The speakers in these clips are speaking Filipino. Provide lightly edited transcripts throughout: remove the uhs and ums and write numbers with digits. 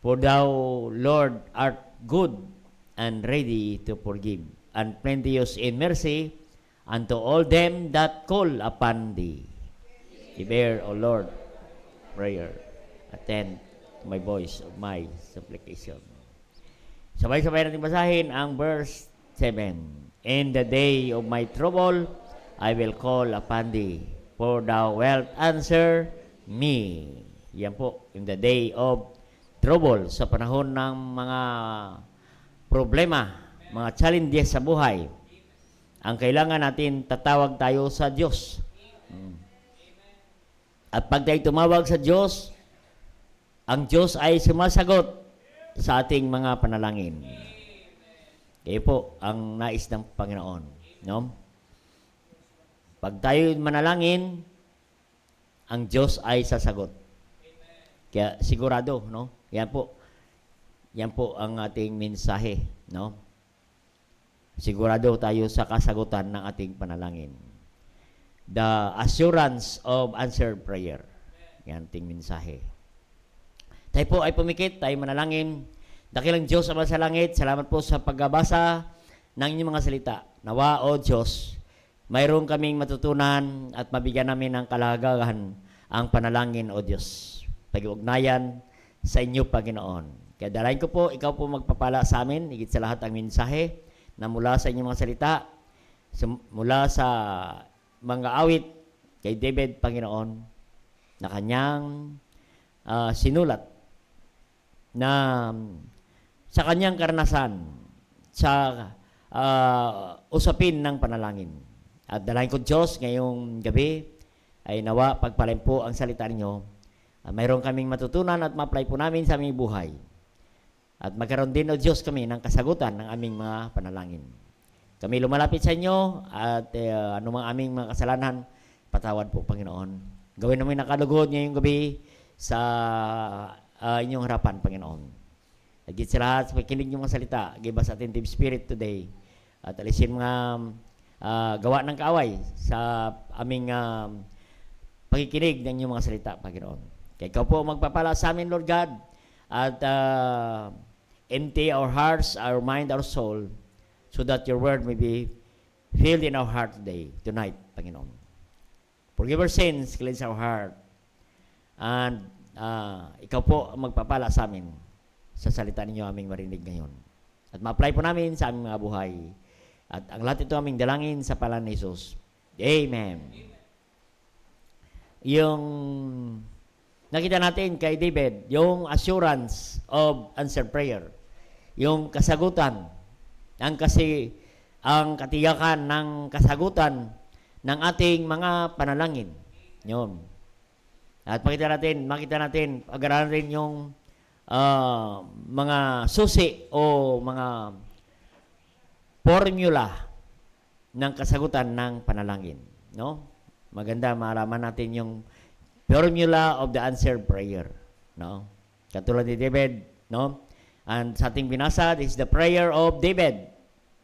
For thou, Lord, art good and ready to forgive, and plenteous in mercy unto all them that call upon thee. Hear, O Lord, prayer. Attend to my voice of my supplication. Sabay-sabay natin basahin ang verse 7. In the day of my trouble, I will call upon thee, for thou wilt answer me. Yan po, in the day of trouble, sa panahon ng mga problema, mga challenges sa buhay, ang kailangan natin, tatawag tayo sa Diyos. At pag tayo tumawag sa Diyos, ang Diyos ay sumasagot sa ating mga panalangin. Kaya po, ang nais ng Panginoon. No? Pag tayo manalangin, ang Diyos ay sasagot. Kaya sigurado, no? Yan po ang ating mensahe, no? Sigurado tayo sa kasagutan ng ating panalangin. The assurance of answered prayer. Yan ating mensahe. Tayo po ay pumikit, tayo manalangin. Dakilang Diyos ama sa langit, salamat po sa pagbabasa ng inyong mga salita. Nawa, O Diyos, mayroon kaming matutunan at mabigyan namin ng kalagahan ang panalangin, O Diyos. Pag-ugnayan sa inyo, Panginoon. Kaya dalayan ko po, ikaw po magpapala sa amin, higit sa lahat ang mensahe na mula sa inyong mga salita, mula sa mga awit kay David, Panginoon, na kanyang sinulat na sa kanyang karanasan sa usapin ng panalangin. At dalayan ko, Diyos, ngayong gabi ay nawa pagpalain po ang salita ninyo. Mayroon kaming matutunan at ma-apply po namin sa aming buhay. At magkaroon din, O Diyos, kami ng kasagutan ng aming mga panalangin. Kami lumalapit sa inyo at anumang aming mga kasalanan, patawad po, Panginoon. Gawin namin nakalugod ngayong gabi sa inyong harapan, Panginoon. Higit sa lahat, sa pakikinig niyong mga salita, give us attentive spirit today. At alisin mga gawa ng kaaway sa aming pakikinig ng inyong mga salita, Panginoon. Kaya ikaw po magpapala sa amin, Lord God, at empty our hearts, our mind, our soul, so that your word may be filled in our heart today, tonight, Panginoon. Forgive our sins, cleanse our heart, and ikaw po ang magpapala sa amin sa salita ninyo aming marinig ngayon. At ma-apply po namin sa aming mga buhay. At ang lahat ito aming dalangin sa pangalan ni Jesus. Amen. Yung nakita natin kay David, yung assurance of answered prayer. Yung kasagutan, ang katiyakan ng kasagutan ng ating mga panalangin. Yun. At makita natin, pag-aralan natin yung mga susi o mga formula ng kasagutan ng panalangin. No? Maganda malaman natin yung formula of the answered prayer. No? Katulad ni David, no? And sa ating binasa, this is the prayer of David,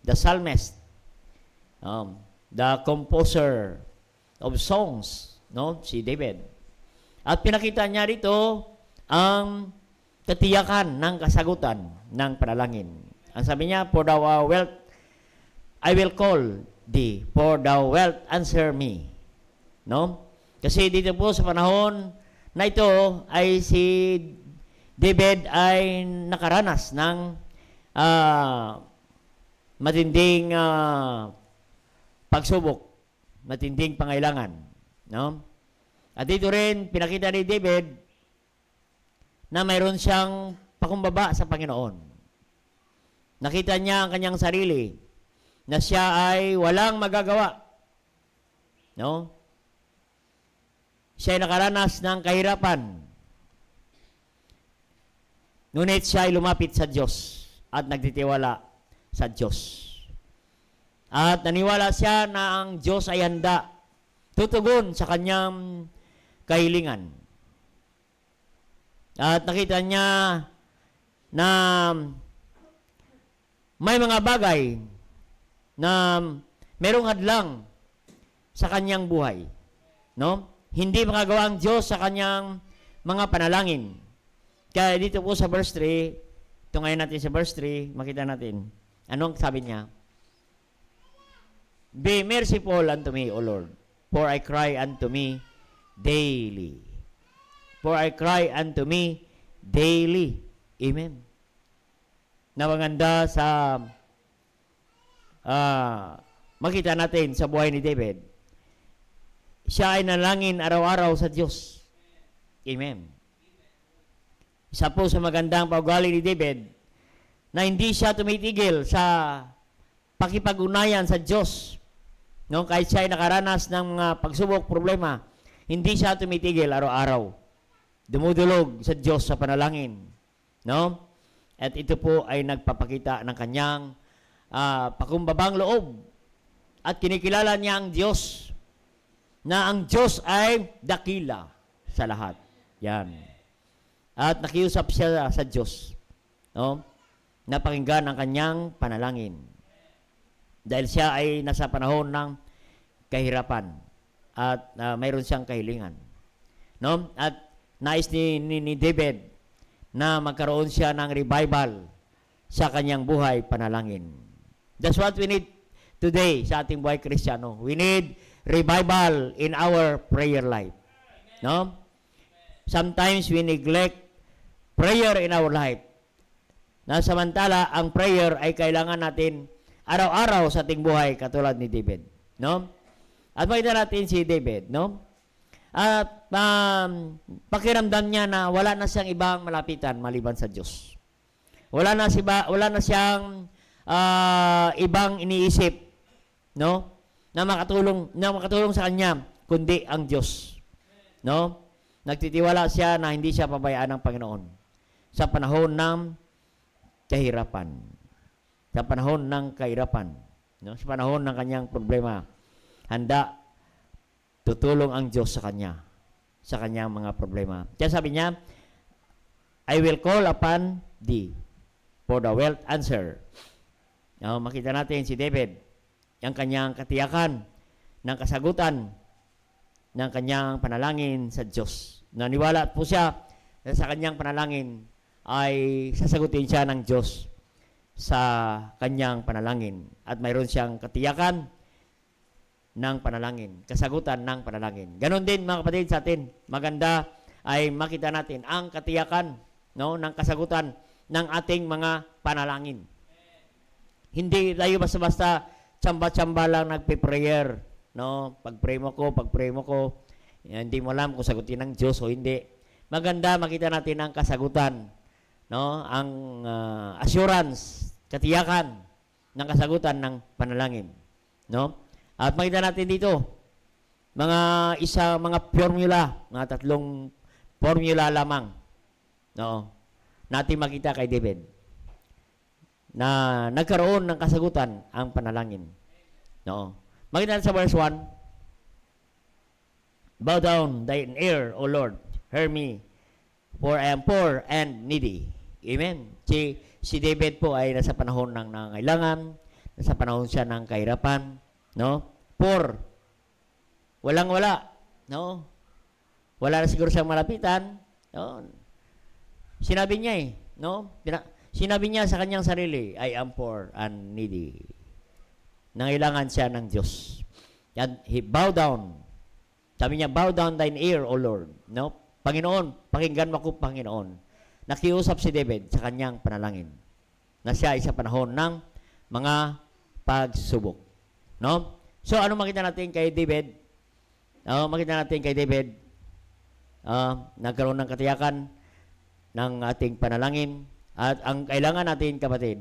the psalmist, the composer of songs, no? Si David. At pinakita niya dito ang katiyakan ng kasagutan ng panalangin. Ang sabi niya, for thou wilt, I will call thee, for thou wilt answer me. No? Kasi dito po sa panahon na ito ay si David ay nakaranas ng matinding pagsubok, matinding pangailangan. No? At dito rin, pinakita ni David na mayroon siyang pakumbaba sa Panginoon. Nakita niya ang kanyang sarili na siya ay walang magagawa. No? Siya ay nakaranas ng kahirapan. Ngunit siya ay lumapit sa Diyos at nagtitiwala sa Diyos. At naniwala siya na ang Diyos ay handa tutugon sa kanyang kahilingan. At nakita niya na may mga bagay na merong hadlang sa kanyang buhay. No? Hindi magagawa ang Diyos sa kanyang mga panalangin. Kaya dito po sa verse 3, ito ngayon natin sa verse 3, makita natin. Anong sabi niya? Be merciful unto me, O Lord, for I cry unto me daily. For I cry unto me daily. Amen. Napaganda sa makita natin sa buhay ni David. Siya ay nalangin araw-araw sa Diyos. Amen. Isa po sa magandang pag-ugali ni David na hindi siya tumitigil sa pakipag-unayan sa Diyos. No? Kahit siya ay nakaranas ng mga pagsubok, problema, hindi siya tumitigil araw-araw. Dumudulog sa Diyos sa panalangin. No? At ito po ay nagpapakita ng kanyang pakumbabang loob. At kinikilala niya ang Diyos na ang Diyos ay dakila sa lahat. Yan. At nakiusap siya sa Diyos. No? Napakinggan ang kanyang panalangin. Dahil siya ay nasa panahon ng kahirapan. At mayroon siyang kahilingan. No? At nais ni David na magkaroon siya ng revival sa kanyang buhay panalangin. That's what we need today sa ating buhay Kristiyano. We need revival in our prayer life. No? Sometimes we neglect prayer in our life. Na samantala, ang prayer ay kailangan natin araw-araw sa ating buhay katulad ni David. No? At makita natin si David, no? At pakiramdam niya na wala na siyang ibang malapitan maliban sa Diyos. Wala na siyang ibang iniisip, no? Na makatulong sa kanya kundi ang Diyos. No? Nagtitiwala siya na hindi siya pabayaan ng Panginoon sa panahon ng kahirapan. Sa panahon ng kahirapan, no? Sa panahon ng kanyang problema, handa tutulong ang Diyos sa kanya, sa kanyang mga problema. Kaya sabi niya, I will call upon thee for the wilt answer. No, makita natin si David, ang kanyang katiyakan ng kasagutan ng kanyang panalangin sa Diyos. Naniwala po siya na sa kanyang panalangin ay sasagutin siya ng Diyos sa kanyang panalangin. At mayroon siyang katiyakan ng panalangin, kasagutan ng panalangin. Ganon din mga kapatid sa atin, maganda ay makita natin ang katiyakan, no, ng kasagutan ng ating mga panalangin. Hindi tayo basta-basta tsamba-tsamba lang nagpe-prayer, no? Pag-pray mo ko, hindi mo alam kung sagutin ng Diyos o hindi. Maganda makita natin ang kasagutan, no? Ang assurance, katiyakan ng kasagutan ng panalangin, no? At makita natin dito mga formula, mga 3 formula lamang, no? Natin makita kay David na nagkaroon ng kasagutan ang panalangin. No. Makita natin sa verse 1. Bow down thine ear, O Lord, hear me, for I am poor and needy. Amen. Si David po ay nasa panahon ng nangailangan, nasa panahon siya ng kahirapan, no? Poor. Walang-wala, no? Wala na siguro siyang malapitan, no? Sinabi niya no? Sinabi niya sa kanyang sarili, I am poor and needy. Nangailangan siya ng Diyos. And he bowed down. Sabi niya, bow down thine ear, O Lord. No? Panginoon, pakinggan mo ko, Panginoon. Nakiusap si David sa kanyang panalangin na siya ay sa panahon ng mga pagsubok. No? So, ano makita natin kay David? Makita natin kay David, nagkaroon ng katiyakan ng ating panalangin. At ang kailangan natin, kapatid,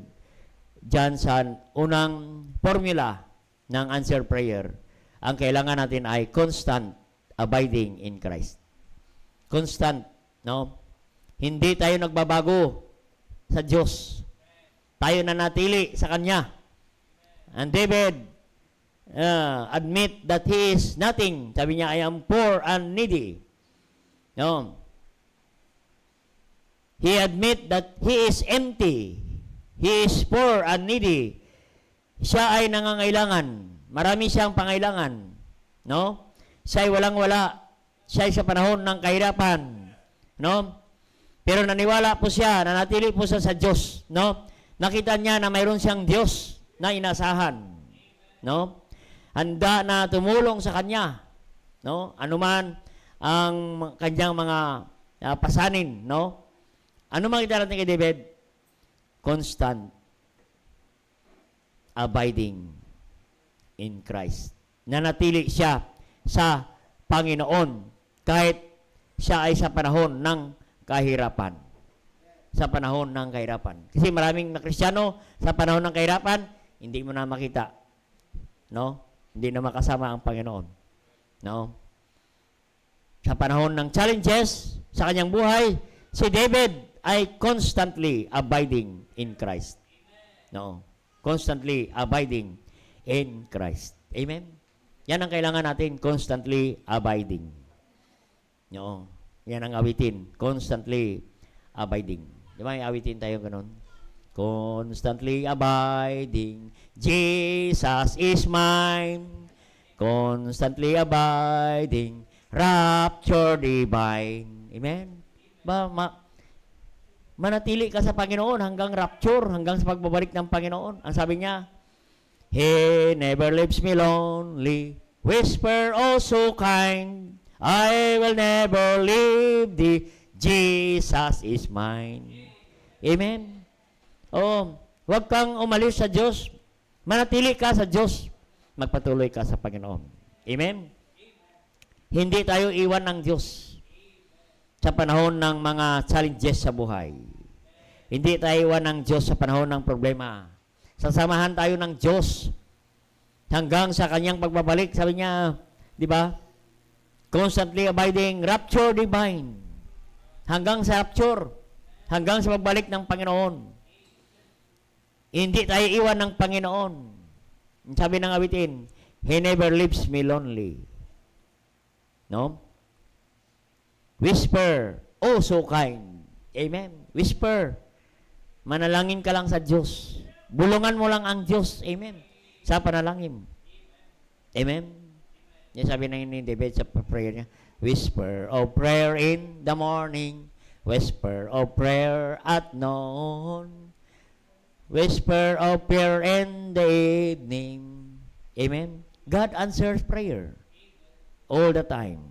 dyan sa unang formula ng answer prayer, ang kailangan natin ay constant abiding in Christ. Constant, no? Hindi tayo nagbabago sa Diyos. Tayo nanatili sa Kanya. And David admit that he is nothing. Sabi niya, I am poor and needy. No? He admit that he is empty. He is poor and needy. Siya ay nangangailangan. Marami siyang pangailangan. No? Siya ay walang-wala. Siya ay sa panahon ng kahirapan. No? Pero naniwala po siya, nanatili po siya sa Diyos, no? Nakita niya na mayroon siyang Diyos na inasahan, no? Handa na tumulong sa kanya, no? Anuman ang kanyang mga pasanin, no? Ano makita natin kay David? Constant abiding in Christ. Nanatili siya sa Panginoon kahit siya ay sa panahon ng kahirapan. Sa panahon ng kahirapan. Kasi maraming na Kristiyano sa panahon ng kahirapan, hindi mo na makita. No? Hindi na makasama ang Panginoon. No? Sa panahon ng challenges sa kanyang buhay, si David ay constantly abiding in Christ. No? Constantly abiding in Christ. Amen? Yan ang kailangan natin, constantly abiding. No? Yan ang awitin, constantly abiding. Di ba may awitin tayo ganun? Constantly abiding, Jesus is mine. Constantly abiding, rapture divine. Amen? Manatili ka sa Panginoon hanggang rapture, hanggang sa pagbabalik ng Panginoon. Ang sabi niya, He never leaves me lonely, whisper oh so kind, I will never leave thee, Jesus is mine. Amen? Oh, huwag kang umalis sa Diyos. Manatili ka sa Diyos. Magpatuloy ka sa Panginoon. Amen? Hindi tayo iwan ng Diyos sa panahon ng mga challenges sa buhay. Hindi tayo iwan ng Diyos sa panahon ng problema. Sasamahan tayo ng Diyos hanggang sa kanyang pagbabalik. Sabi niya, di ba? Constantly abiding, rapture divine. Hanggang sa rapture, hanggang sa pagbalik ng Panginoon. Hindi tayo iwan ng Panginoon. Sabi ng awitin, He never leaves me lonely. No? Whisper, oh so kind. Amen. Whisper. Manalangin ka lang sa Diyos. Bulungan mo lang ang Diyos. Amen. Sa panalangin. Amen. Yan sabi na ni David sa prayer niya. Whisper of prayer in the morning. Whisper of prayer at noon. Whisper of prayer in the evening. Amen. God answers prayer. All the time.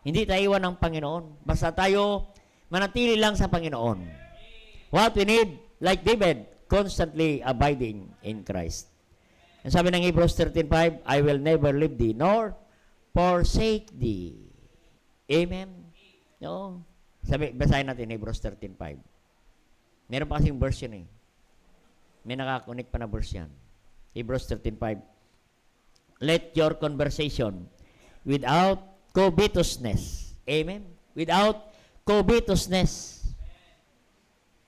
Hindi tayo iwan ng Panginoon. Basta tayo manatili lang sa Panginoon. What we need, like David, constantly abiding in Christ. Ang sabi ng Hebrews 13:5, I will never leave thee, nor forsake thee. Amen? No? Sabi, basahin natin Hebrews 13:5. Meron pa kasing verse yun eh. May nakakunik pa na verse yan. Hebrews 13:5. Let your conversation without covetousness. Amen? Without covetousness.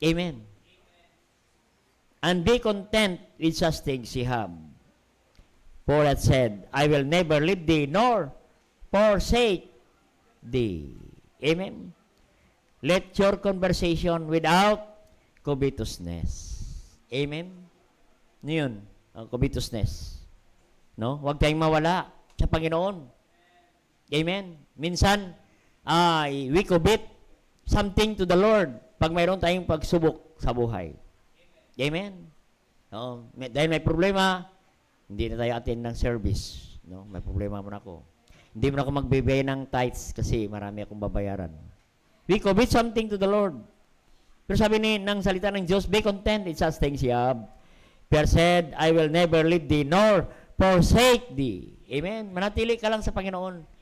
Amen. And be content with such things ye have. For it said, I will never leave thee nor forsake thee. Amen. Let your conversation without covetousness. Amen. Ano yun? Ang covetousness. No? Huwag tayong mawala sa Panginoon. Amen. Minsan, we covet something to the Lord pag mayroon tayong pagsubok sa buhay. Amen. Dahil may problema, hindi na tayo attend ng service. No? May problema muna ako. Hindi mo na ako magbibigay ng tithes kasi marami akong babayaran. We commit something to the Lord. Pero sabi ng salita ng Diyos, be content in such things ye have. Pierre said, I will never leave thee nor forsake thee. Amen. Manatili ka lang sa Panginoon.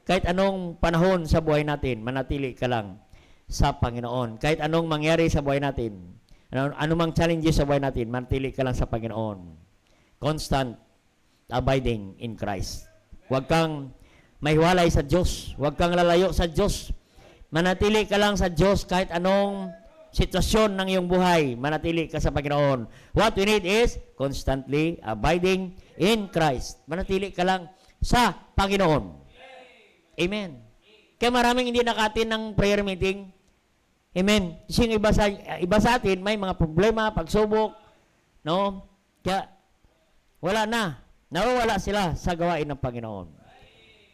Kahit anong panahon sa buhay natin, manatili ka lang sa Panginoon. Kahit anong mangyari sa buhay natin, anumang challenges sa buhay natin, manatili ka lang sa Panginoon. Constant abiding in Christ. Huwag kang mahiwalay sa Diyos. Huwag kang lalayo sa Diyos. Manatili ka lang sa Diyos kahit anong sitwasyon ng iyong buhay. Manatili ka sa Panginoon. What we need is constantly abiding in Christ. Manatili ka lang sa Panginoon. Amen. Kaya maraming hindi nakatin ng prayer meeting. Amen. Kasi iba sa atin, may mga problema, pagsubok, no? Kaya, wala na. Nawawala sila sa gawain ng Panginoon.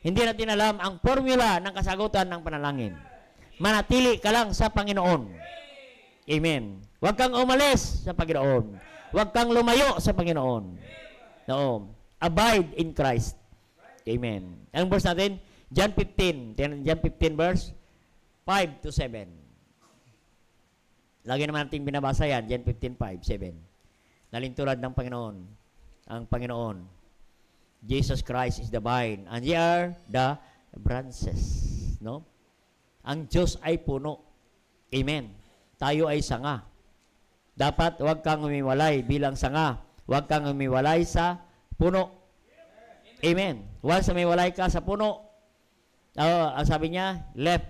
Hindi natin alam ang formula ng kasagutan ng panalangin. Manatili ka lang sa Panginoon. Amen. Huwag kang umalis sa Panginoon. Huwag kang lumayo sa Panginoon. No. Abide in Christ. Amen. Ang verse natin, John 15. John 15 verse 5 to 7. Lagi naman natin binabasa yan. John 15, 5, 7. Nalintulad ng Panginoon. Ang Panginoon. Jesus Christ is the vine. And ye are the branches. No? Ang Diyos ay puno. Amen. Tayo ay sanga. Dapat huwag kang umiwalay bilang sanga. Huwag kang umiwalay sa puno. Amen. Once umiwalay ka sa puno, ang sabi niya, left,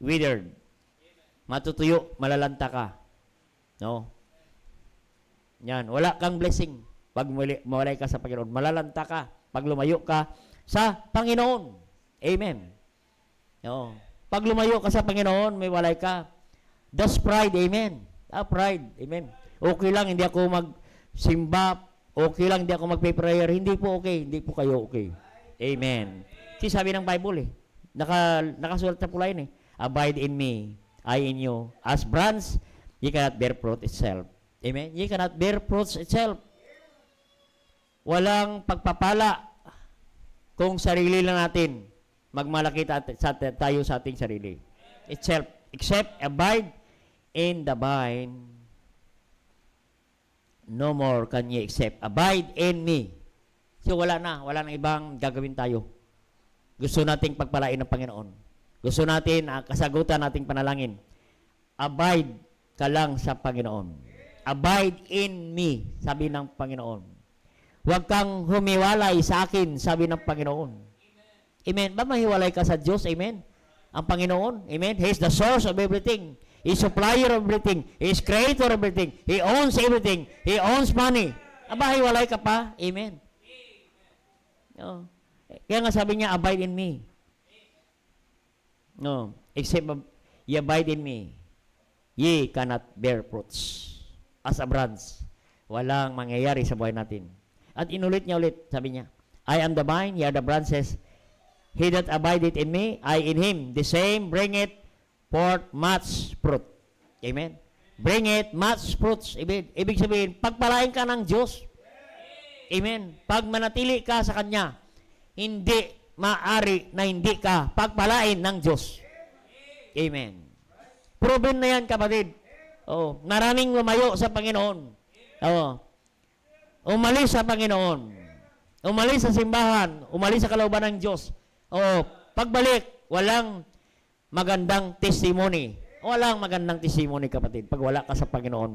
withered. Matutuyo, malalanta ka. No? Yan. Wala kang blessing. Pag mawalay ka sa Panginoon, malalanta ka. Pag lumayo ka sa Panginoon. Amen. No? Pag lumayo ka sa Panginoon, may walay ka. That's pride. Amen. Pride. Amen. Okay lang, hindi ako magsimba. Okay lang, hindi ako magpe-prayer. Hindi po okay. Hindi po kayo okay. Amen. Kasi sabi ng Bible nakasulat na pula yun Abide in me, I in you. As branch, ye cannot bear fruit itself. Amen. Ye cannot bear fruits itself. Walang pagpapala kung sarili lang natin magmalaki tayo sa ating sarili. Itself. Except abide in the vine, no more can ye except abide in me. So wala nang ibang gagawin tayo. Gusto nating pagpalain ng Panginoon. Gusto natin kasagutan nating panalangin. Abide ka lang sa Panginoon. Abide in me, sabi ng Panginoon. Huwag kang humiwalay sa akin, sabi ng Panginoon. Amen. Ba mahiwalay ka sa Diyos? Amen. Ang Panginoon, amen. He is the source of everything. He is supplier of everything. He is creator of everything. He owns everything. He owns money. Aba, hiwalay ka pa? Amen. No. Kaya nga sabi niya, abide in me. No. Except ye abide in me, ye cannot bear fruits. As a branch. Walang mangyayari sa buhay natin. At inulit niya ulit, sabi niya, I am the vine, ye are the branches. He that abideth in me, I in him, the same bringeth forth much fruit. Amen? Bring it much fruits. Ibig sabihin, pagpalain ka ng Diyos. Amen? Pag manatili ka sa Kanya, hindi maaari na hindi ka pagpalain ng Diyos. Amen. Proven na yan, kapatid. Oh, maraming lumayo sa Panginoon. Oh. Umalis sa Panginoon. Umalis sa simbahan. Umalis sa kalooban ng Diyos. Oh, pagbalik, walang magandang testimony. Walang magandang testimony, kapatid, pag wala ka sa Panginoon.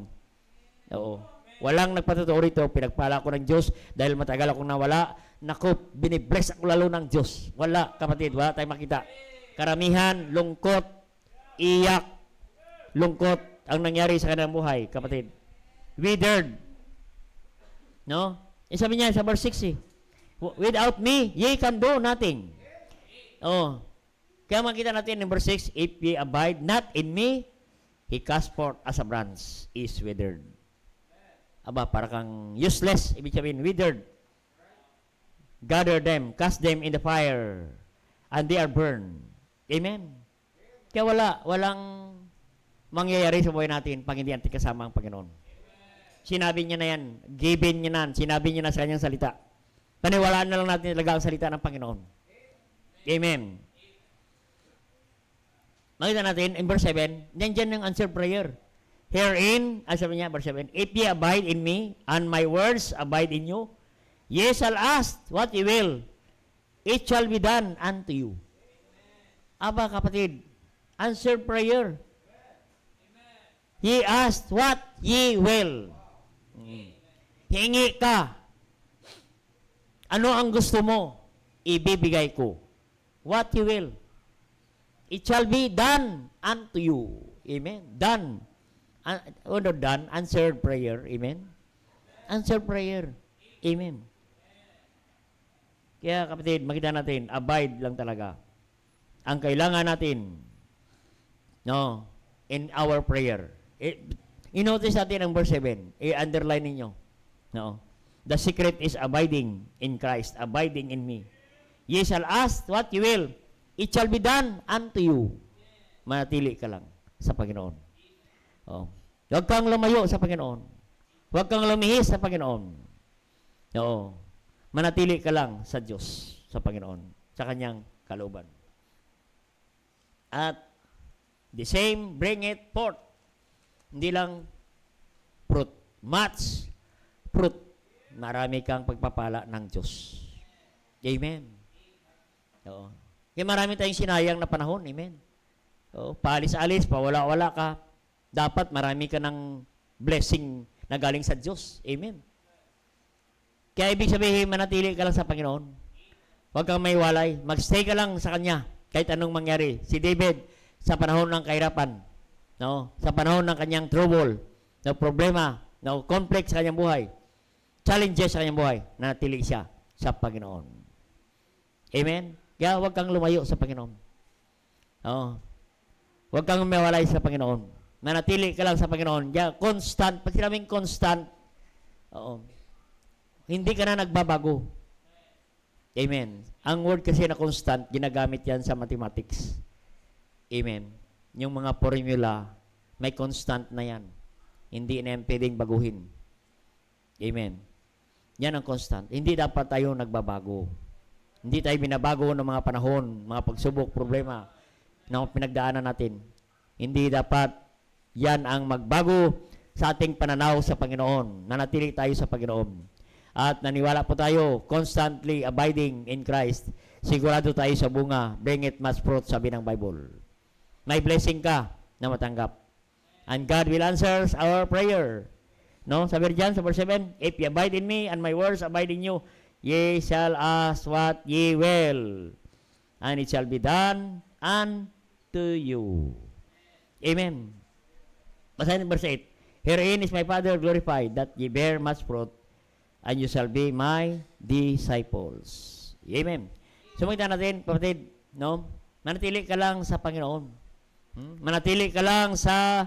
Oo. Walang nagpatotoo rito, pinagpala ko ng Diyos dahil matagal akong nawala. Naku, binibless ako lalo ng Diyos. Wala, kapatid, wala tayong makita. Karamihan, lungkot, iyak, lungkot ang nangyari sa kanilang buhay, kapatid. Withered. No? Sabi niya sa verse 6, without me, ye can do nothing. Oh. Kaya makita natin in verse 6, if ye abide not in me, he cast forth as a branch, is withered. Aba, para kang useless, ibig sabihin, withered. Gather them, cast them in the fire, and they are burned. Amen? Kaya walang mangyayari sa buhay natin pag hindi natin kasama ang Panginoon. Sinabi niya na yan, given niya na, sinabi niya na sa kanyang salita. Paniwalaan na lang natin talaga ang salita ng Panginoon. Amen. Makita natin, in verse 7, nandiyan yung answer prayer. Herein, sabi niya, verse 7, if ye abide in me, and my words abide in you, ye shall ask what ye will, it shall be done unto you. Aba, kapatid, answer prayer. Ye ask what ye will. Hingi ka. Ano ang gusto mo? Ibibigay ko. What you will. It shall be done unto you. Amen. Done. Done. Answered prayer. Amen. Answered prayer. Amen. Kaya kapatid, makita natin, abide lang talaga. Ang kailangan natin, no, in our prayer. I-notice natin ang verse 7. I-underline ninyo. No. The secret is abiding in Christ, abiding in me. Ye shall ask what you will. It shall be done unto you. Manatili ka lang sa Panginoon. Oo. Huwag kang lumayo sa Panginoon. Huwag kang lumihis sa Panginoon. Oo. Manatili ka lang sa Diyos, sa Panginoon, sa Kanyang kalooban. At the same, bring it forth. Hindi lang fruit. Much fruit. Marami kang pagpapala ng Diyos. Amen. Oo. Kaya marami tayong sinayang na panahon. Amen. Oo. Paalis-alis, pawala-wala ka. Dapat marami ka ng blessing na galing sa Diyos. Amen. Kaya ibig sabihin, manatili ka lang sa Panginoon. Huwag kang may walay. Magstay ka lang sa Kanya. Kahit anong mangyari. Si David, sa panahon ng kahirapan, no? Sa panahon ng kanyang trouble, no problema, no conflict sa kanyang buhay, challenges sa kanyang buhay, nanatili siya sa Panginoon. Amen? Kaya huwag kang lumayo sa Panginoon. No? Huwag kang mawalay sa Panginoon. Manatili ka lang sa Panginoon. Kaya constant, pag sinabing constant, hindi ka na nagbabago. Amen. Ang word kasi na constant, ginagamit yan sa mathematics. Amen. Yung mga formula, may constant na yan. Hindi na yan pwedeng baguhin. Amen. Yan ang constant. Hindi dapat tayo nagbabago. Hindi tayo binabago ng mga panahon, mga pagsubok, problema na pinagdaanan natin. Hindi dapat yan ang magbago sa ating pananaw sa Panginoon. Nanatili tayo sa Panginoon. At naniwala po tayo, constantly abiding in Christ. Sigurado tayo sa bunga, bring it much fruit, sabi ng Bible. May blessing ka na matanggap. And God will answer our prayer. No? Sabi diyan sa verse 7, if ye abide in me and my words abide in you, ye shall ask what ye will, and it shall be done unto you. Amen. Basahin verse 8. Herein is my Father glorified, that ye bear much fruit, and you shall be my disciples. Amen. Sumunod natin, kapatid, no? Manatili ka lang sa Panginoon. Manatili ka lang sa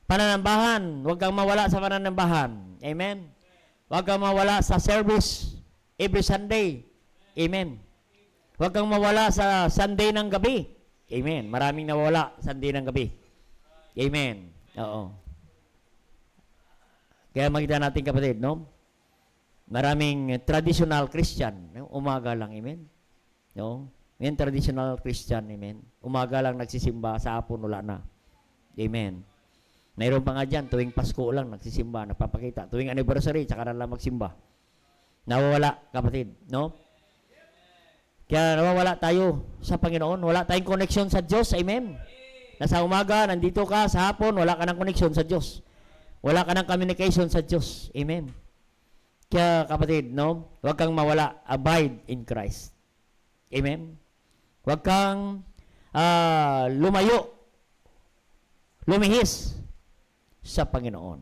pananambahan. Huwag kang mawala sa pananambahan. Amen. Huwag kang mawala sa service every Sunday. Amen. Huwag kang mawala sa Sunday ng gabi. Amen. Maraming nawala Sunday ng gabi. Amen. Oo. Kaya makita natin, kapatid, no? Maraming traditional Christian, no? Umaga lang, amen? No? Yan, traditional Christian, amen? Umaga lang nagsisimba, sa hapon wala na. Amen. Mayroon pa nga dyan, tuwing Pasko lang nagsisimba, nagpapakita. Tuwing anniversary, tsaka na lang magsimba. Nawawala, kapatid, no? Kaya nawawala tayo sa Panginoon. Wala tayong connection sa Diyos, amen? Nasa umaga, nandito ka, sa hapon, wala ka ng connection sa Diyos. Wala ka ng communication sa Diyos, amen? Kaya, kapatid, no? Huwag kang mawala. Abide in Christ. Amen? Huwag kang lumayo. Lumihis sa Panginoon.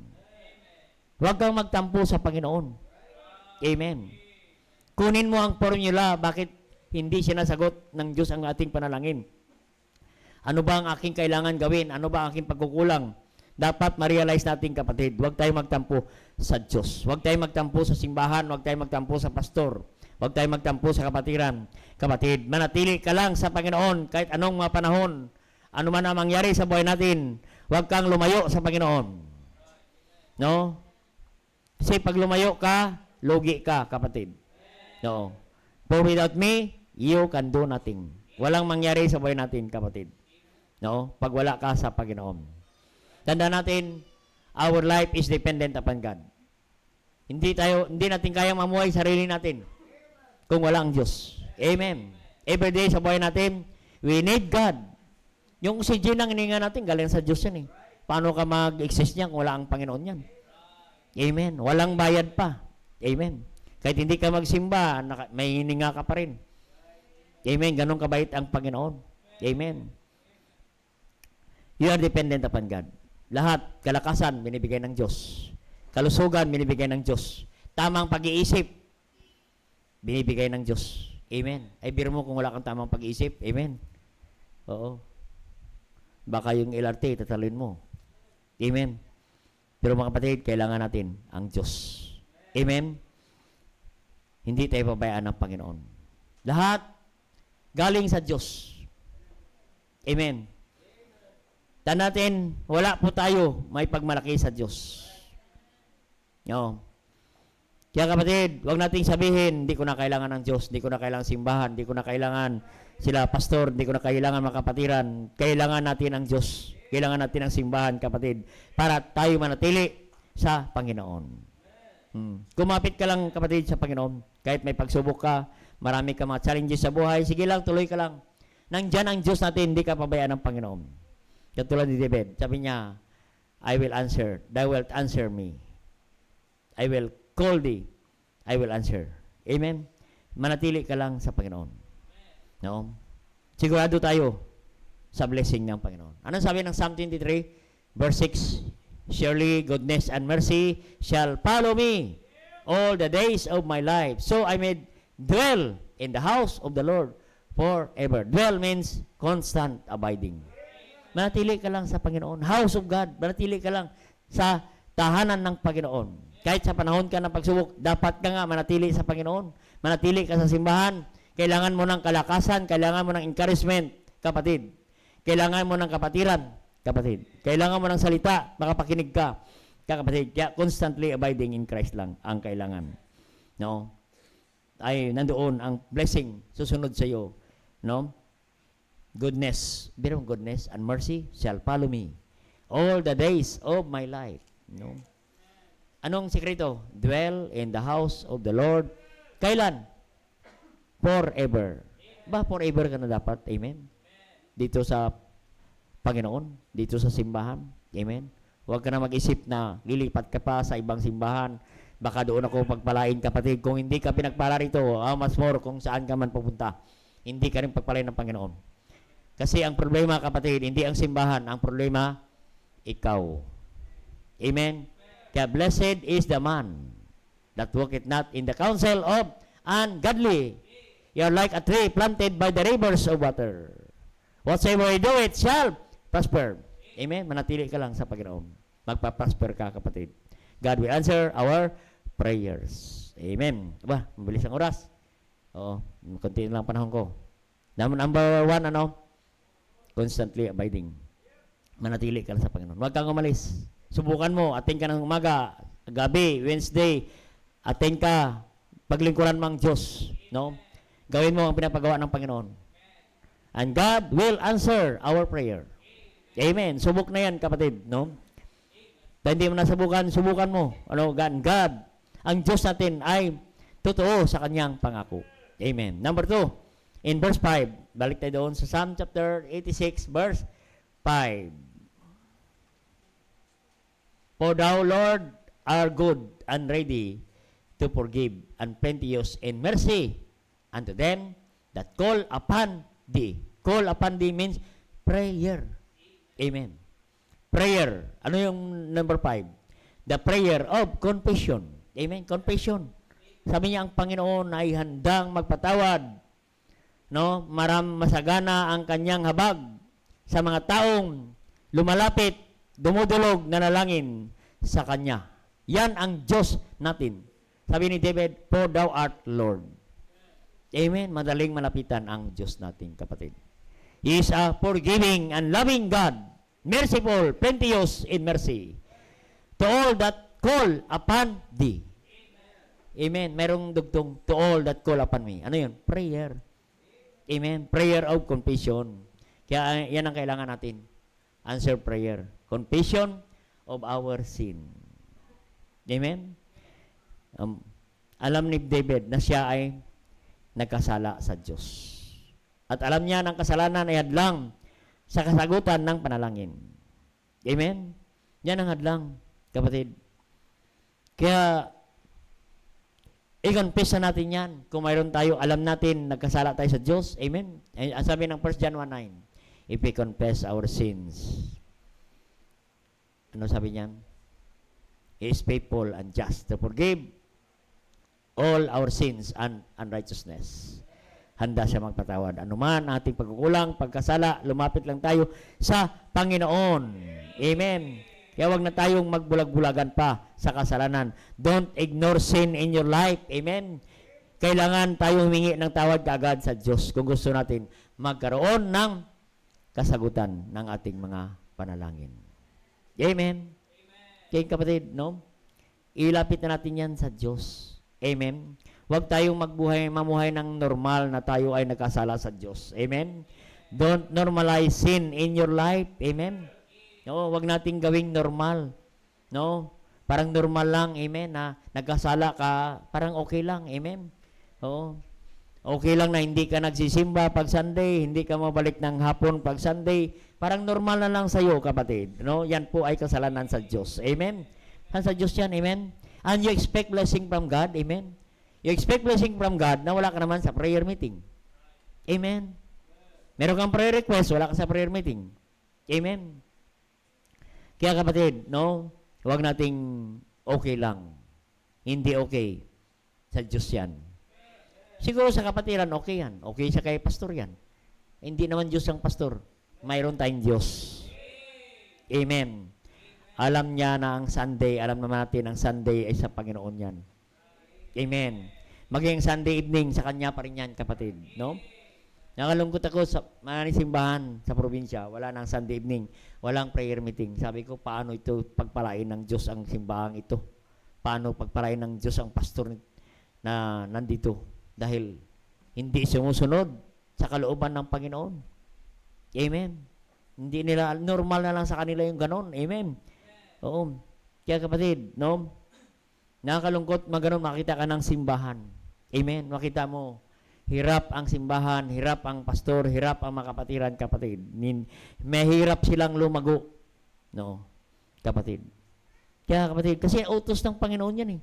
Huwag kang magtampo sa Panginoon. Amen. Kunin mo ang formula. Bakit hindi sinasagot ng Diyos ang ating panalangin? Ano ba ang aking kailangan gawin? Ano ba ang aking pagkukulang? Dapat ma-realize natin, kapatid, huwag tayong magtampo sa Diyos. Huwag tayong magtampo sa simbahan, huwag tayong magtampo sa pastor, huwag tayong magtampo sa kapatiran. Kapatid, manatili ka lang sa Panginoon kahit anong mga panahon, ano man ang mangyari sa buhay natin, huwag kang lumayo sa Panginoon. No? Kasi pag lumayo ka, lugi ka, kapatid. No? For without me, you can do nothing. Walang mangyari sa buhay natin, kapatid. No? Pag wala ka sa Panginoon. Tandaan natin, our life is dependent upon God. Hindi natin kayang mamuhay sarili natin kung wala ang Diyos. Amen. Every day sa buhay natin, we need God. Yung oxygen ang hininga natin, galing sa Diyos yan eh. Paano ka mag-exist niya kung wala ang Panginoon yan? Amen. Walang bayad pa. Amen. Kahit hindi ka magsimba, may hininga ka pa rin. Amen. Ganon kabait ang Panginoon. Amen. You are dependent upon God. Lahat, kalakasan, binibigay ng Diyos. Kalusugan, binibigay ng Diyos. Tamang pag-iisip, binibigay ng Diyos. Amen. Ay, biro mo kung wala kang tamang pag-iisip. Amen. Oo. Baka yung LRT, tatalin mo. Amen. Pero mga kapatid, kailangan natin ang Diyos. Amen. Hindi tayo pabayaan ng Panginoon. Lahat, galing sa Diyos. Amen. Tandaan natin, wala po tayo may pagmalaki sa Diyos. No. Kaya kapatid, huwag nating sabihin, hindi ko na kailangan ng Diyos, hindi ko na kailangan simbahan, hindi ko na kailangan sila pastor, hindi ko na kailangan mga kapatiran. Kailangan natin ang Diyos. Kailangan natin ang simbahan, kapatid, para tayo manatili sa Panginoon. Kumapit ka lang, kapatid, sa Panginoon. Kahit may pagsubok ka, marami ka mga challenges sa buhay, sige lang, tuloy ka lang. Nandyan ang Diyos natin, hindi ka pabayaan ng Panginoon. Katulad ni David, sabi niya, I will answer, thou wilt answer me. I will call thee, I will answer. Amen? Manatili ka lang sa Panginoon. No? Sigurado tayo sa blessing ng Panginoon. Anong sabi ng Psalm 23, verse 6? Surely goodness and mercy shall follow me all the days of my life. So I may dwell in the house of the Lord forever. Dwell means constant abiding. Manatili ka lang sa Panginoon. House of God. Manatili ka lang sa tahanan ng Panginoon. Kahit sa panahon ka ng pagsubok, dapat ka nga manatili sa Panginoon. Manatili ka sa simbahan. Kailangan mo ng kalakasan. Kailangan mo ng encouragement, kapatid. Kailangan mo ng kapatiran, kapatid. Kailangan mo ng salita, makapakinig ka, kapatid. Kaya constantly abiding in Christ lang ang kailangan. No? Ay, nandoon ang blessing susunod sa iyo. No? Goodness, goodness and mercy shall follow me all the days of my life. No? Anong sikreto? Dwell in the house of the Lord. Kailan? Forever. Ba, forever ka na dapat. Amen? Dito sa Panginoon, dito sa simbahan. Amen? Huwag ka na mag-isip na lilipat ka pa sa ibang simbahan. Baka doon ako pagpalain, kapatid. Kung hindi ka pinagpala rito, mas more kung saan ka man pupunta. Hindi ka rin pagpalain ng Panginoon. Kasi ang problema, kapatid, hindi ang simbahan. Ang problema, ikaw. Amen? Kaya blessed is the man that walketh not in the counsel of ungodly. You are like a tree planted by the rivers of water. Whatsoever you do, it shall prosper. Amen? Manatili ka lang sa Panginoon. Magpa-prosper ka, kapatid. God will answer our prayers. Amen. Aba, mabilis ang oras. Oo, konti lang panahon ko. Number 1, constantly abiding. Manatili ka lang sa Panginoon. Huwag kang umalis. Subukan mo, attend ka ng umaga, gabi, Wednesday, attend ka, paglingkuran mo ang Diyos. No? Gawin mo ang pinapagawa ng Panginoon. And God will answer our prayer. Amen. Subok na yan, kapatid. No? Dahil hindi mo nasubukan, subukan mo. God, ang Diyos natin ay totoo sa kanyang pangako. Amen. Number 2, in verse 5, balik tayo doon sa Psalm chapter 86, verse 5. For thou, Lord, are good and ready to forgive and plenteous in mercy unto them that call upon thee. Call upon thee means prayer. Amen. Prayer. Ano yung number 5? The prayer of confession. Amen. Confession. Sabi niya, ang Panginoon ay handang magpatawad. No? Masagana ang kanyang habag sa mga taong lumalapit, dumudulog na nalangin sa Kanya. Yan ang Diyos natin. Sabi ni David, for thou art Lord. Amen. Madaling malapitan ang Diyos natin, kapatid. He is a forgiving and loving God, merciful, plenteous in mercy, to all that call upon thee. Amen. Merong dugtong, to all that call upon me. Ano yun? Prayer. Amen. Prayer of confession. Kaya yan ang kailangan natin. Answer prayer. Confession of our sin. Amen? Alam ni David na siya ay nagkasala sa Diyos. At alam niya ng kasalanan ay hadlang sa kasagutan ng panalangin. Amen? Yan ang hadlang, kapatid. Kaya, i-confess na natin yan. Kung mayroon tayo, alam natin, nagkasala tayo sa Diyos. Amen? Sabi ng 1 John 1:9, if we confess our sins, ano sabi niyan? He is faithful and just to forgive all our sins and unrighteousness. Handa siya magpatawad. Anuman ating pagkukulang, pagkasala, lumapit lang tayo sa Panginoon. Amen. Kaya wag na tayong magbulag-bulagan pa sa kasalanan. Don't ignore sin in your life. Amen. Kailangan tayo humingi ng tawad kaagad sa Diyos kung gusto natin magkaroon ng kasagutan ng ating mga panalangin. Amen. Kaya kapatid, no? Ilapit na natin yan sa Diyos. Amen. Huwag tayong mamuhay ng normal na tayo ay nagkasala sa Diyos. Amen. Don't normalize sin in your life. Amen. No, huwag nating gawing normal. No? Parang normal lang, amen, na nagkasala ka, parang okay lang, amen. Oo. Okay lang na hindi ka nagsisimba pag Sunday, hindi ka mabalik ng hapon pag Sunday, parang normal na lang sa iyo, kapatid. No? Yan po ay kasalanan sa Diyos. Amen. Sa Diyos yan, amen. And you expect blessing from God, amen. You expect blessing from God na wala ka naman sa prayer meeting. Amen. Meron kang prayer request, wala ka sa prayer meeting. Amen. Kaya kapatid, no? Huwag nating okay lang. Hindi okay. Sa Diyos yan. Siguro sa kapatiran, okay yan. Okay siya kay pastor yan. Hindi naman Diyos ang pastor. Mayroon tayong Diyos. Amen. Alam niya na ang Sunday, alam naman natin ang Sunday ay sa Panginoon yan. Amen. Maging Sunday evening, sa Kanya pa rin yan, kapatid. No? Nakalungkot ako sa mga simbahan sa probinsya, wala nang Sunday evening, walang prayer meeting. Sabi ko, paano ito pagpalain ng Diyos ang simbahan ito? Paano pagpalain ng Diyos ang pastor na nandito? Dahil hindi sumusunod sa kalooban ng Panginoon. Amen. Hindi nila, normal na lang sa kanila yung ganon. Amen. Oo. Kaya kapatid, no? Nakakalungkot maganon, makita ka ng simbahan. Amen. Makita mo, hirap ang simbahan, hirap ang pastor, hirap ang mga kapatiran, kapatid. Mahirap silang lumago. No, kapatid. Kaya kapatid, kasi utos ng Panginoon yan eh.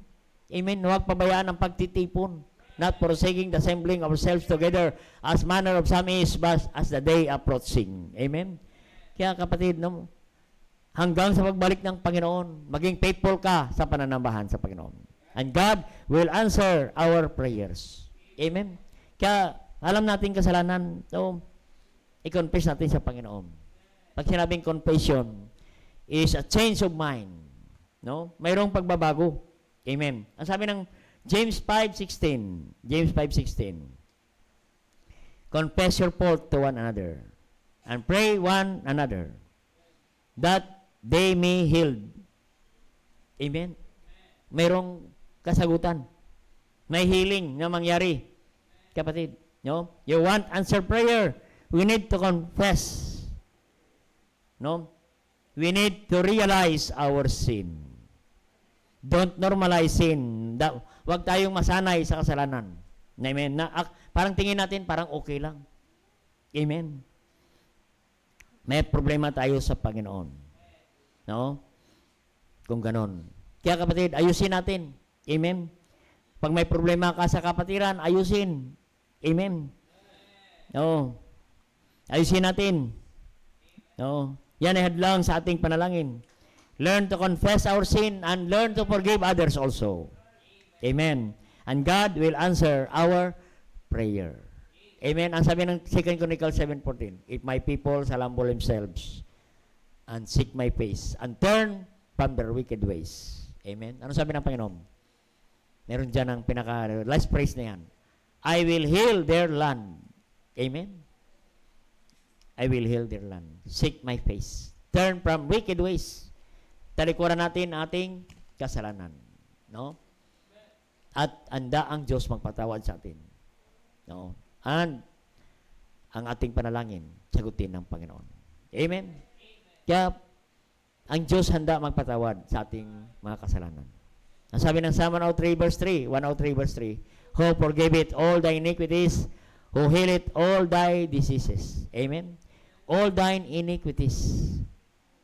Amen. Huwag pabayaan ang pagtitipon. Not forsaking the assembling of ourselves together as manner of some is, but as the day approaching. Amen. Kaya kapatid, no, hanggang sa pagbalik ng Panginoon, maging faithful ka sa pananambahan sa Panginoon. And God will answer our prayers. Amen. Kaya, alam natin kasalanan, so, i-confess natin sa Panginoon. Pag sinabing confession, is a change of mind. No? Mayroong pagbabago. Amen. Ang sabi ng James 5:16, James 5:16, confess your fault to one another, and pray one another, that they may healed. Amen. Mayroong kasagutan. May healing na mangyari. Kapatid, no? You want answer prayer, we need to confess. No? We need to realize our sin. Don't normalize sin. Huwag tayong masanay sa kasalanan. Amen. Parang tingin natin, parang okay lang. Amen. May problema tayo sa Panginoon. No? Kung ganon. Kaya kapatid, ayusin natin. Amen. Pag may problema ka sa kapatiran, ayusin. Amen. No. Ayusin natin. No. Yan ay hadlang sa ating panalangin. Learn to confess our sin and learn to forgive others also. Amen. And God will answer our prayer. Amen. Ang sabi ng 2 Chronicles 7:14, if my people shall humble themselves and seek my face and turn from their wicked ways. Amen. Ano sabi ng Panginoon? Meron dyan ang last praise na yan. I will heal their land. Amen. I will heal their land. Seek my face. Turn from wicked ways. Talikuran natin ating kasalanan. No? At anda ang Diyos magpatawad sa atin. No? And ang ating panalangin, sagutin ng Panginoon. Amen? Kaya, ang Diyos handa magpatawad sa ating mga kasalanan. Ang sabi ng Psalm 103 verse 3, who forgave it all thy iniquities, who heal it all thy diseases. Amen? All thine iniquities.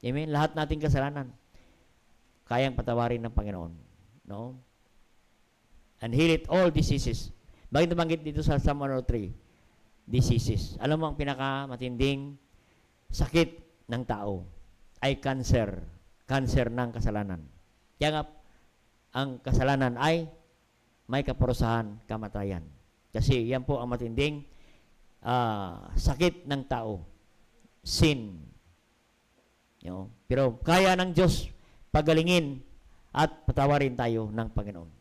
Amen? Lahat nating kasalanan, kayang patawarin ng Panginoon. No? And heal it all diseases. Bakit nabanggit dito sa Psalm 103? Diseases. Alam mo, ang pinakamatinding sakit ng tao ay cancer. Cancer ng kasalanan. Kaya nga, ang kasalanan ay may kaparusahan, kamatayan. Kasi yan po ang matinding sakit ng tao. Sin. You know? Pero kaya ng Diyos pagalingin at patawarin tayo ng Panginoon.